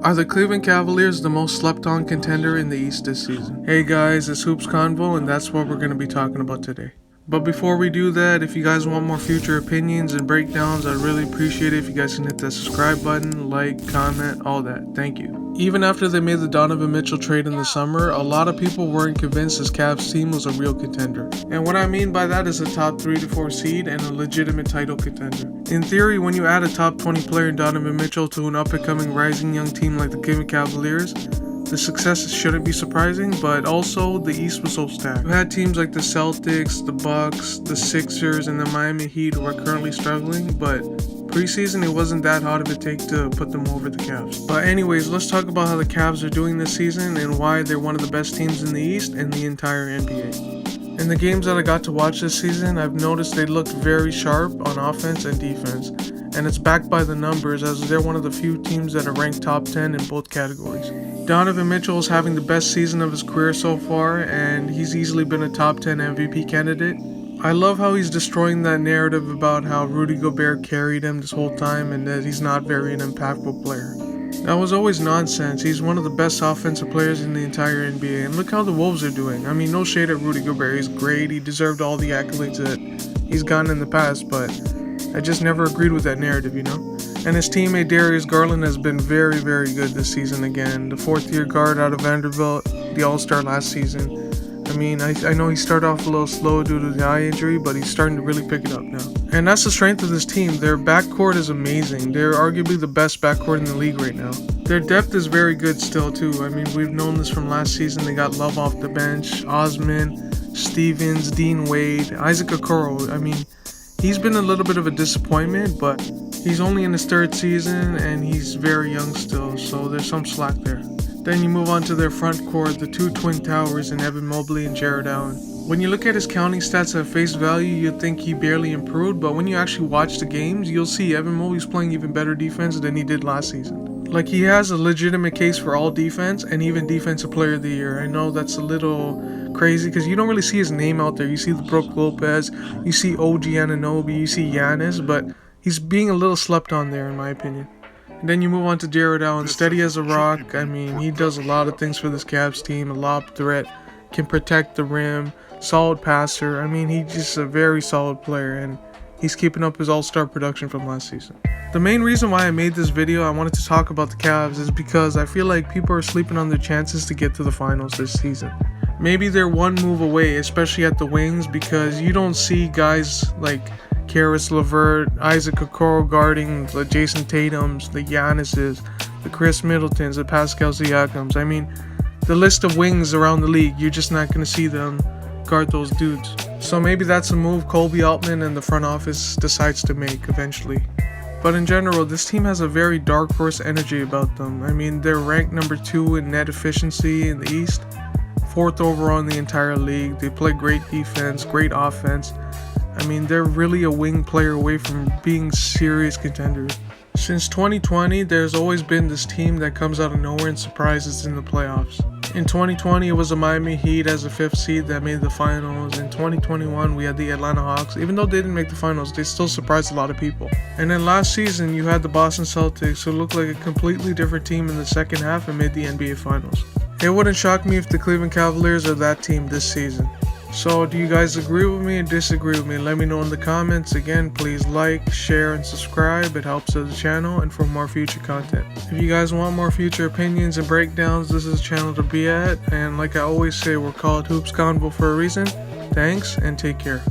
Are the Cleveland Cavaliers the most slept on contender in the East this season? Hey guys, it's Hoops Convo, and that's what we're going to be talking about today. But before we do that, if you guys want more future opinions and breakdowns, I'd really appreciate it if you guys can hit that subscribe button, like, comment, all that. Thank you. Even after they made the Donovan Mitchell trade in the summer, a lot of people weren't convinced this Cavs team was a real contender. And what I mean by that is a top 3 to 4 seed and a legitimate title contender. In theory, when you add a top 20 player in Donovan Mitchell to an up-and-coming rising young team like the Cleveland Cavaliers, the success shouldn't be surprising, but also the East was so stacked. You had teams like the Celtics, the Bucks, the Sixers, and the Miami Heat who are currently struggling, but preseason it wasn't that hard of a take to put them over the Cavs. But anyways, let's talk about how the Cavs are doing this season and why they're one of the best teams in the East and the entire NBA. In the games that I got to watch this season, I've noticed they looked very sharp on offense and defense, and it's backed by the numbers as they're one of the few teams that are ranked top 10 in both categories. Donovan Mitchell is having the best season of his career so far, and he's easily been a top 10 MVP candidate. I love how he's destroying that narrative about how Rudy Gobert carried him this whole time and that he's not very an impactful player. That was always nonsense. He's one of the best offensive players in the entire NBA, and look how the Wolves are doing. I mean, no shade at Rudy Gobert, he's great, he deserved all the accolades that he's gotten in the past, but I just never agreed with that narrative, you know? And his teammate Darius Garland has been very, very good this season again. The fourth-year guard out of Vanderbilt, the All-Star last season. I mean, I know he started off a little slow due to the eye injury, but he's starting to really pick it up now. And that's the strength of this team. Their backcourt is amazing. They're arguably the best backcourt in the league right now. Their depth is very good still, too. I mean, we've known this from last season. They got Love off the bench, Osman, Stevens, Dean Wade, Isaac Okoro. I mean, he's been a little bit of a disappointment, but he's only in his third season and he's very young still, so there's some slack there. Then you move on to their front court, the two twin towers in Evan Mobley and Jared Allen. When you look at his counting stats at face value, you'd think he barely improved, but when you actually watch the games, you'll see Evan Mobley's playing even better defense than he did last season. Like, he has a legitimate case for all defense and even defensive player of the year. I know that's a little crazy because you don't really see his name out there. You see the Brook Lopez, you see OG Anunoby, you see Giannis, but he's being a little slept on there in my opinion. And then you move on to Jared Allen, steady as a rock. I mean, he does a lot of things for this Cavs team, a lob threat, can protect the rim, solid passer. I mean, he's just a very solid player, and he's keeping up his all-star production from last season. The main reason why I made this video, I wanted to talk about the Cavs, is because I feel like people are sleeping on their chances to get to the finals this season. Maybe they're one move away, especially at the wings, because you don't see guys like Karis LeVert, Isaac Okoro guarding the Jason Tatums, the Giannis's, the Chris Middletons, the Pascal Siakams. I mean, the list of wings around the league, you're just not going to see them guard those dudes. So maybe that's a move Kobe Altman and the front office decides to make eventually. But in general, this team has a very dark horse energy about them. I mean, they're ranked number 2 in net efficiency in the East, 4th overall in the entire league. They play great defense, great offense. I mean, they're really a wing player away from being serious contenders. Since 2020, there's always been this team that comes out of nowhere and surprises in the playoffs. In 2020, it was the Miami Heat as a 5th seed that made the finals. In 2021, we had the Atlanta Hawks. Even though they didn't make the finals, they still surprised a lot of people. And then last season, you had the Boston Celtics, who looked like a completely different team in the second half and made the NBA Finals. It wouldn't shock me if the Cleveland Cavaliers are that team this season. So do you guys agree with me or disagree with me? Let me know in the comments. Again, please like, share, and subscribe. It helps the channel and for more future content. If you guys want more future opinions and breakdowns, this is the channel to be at. And like I always say, we're called Hoops Convo for a reason. Thanks and take care.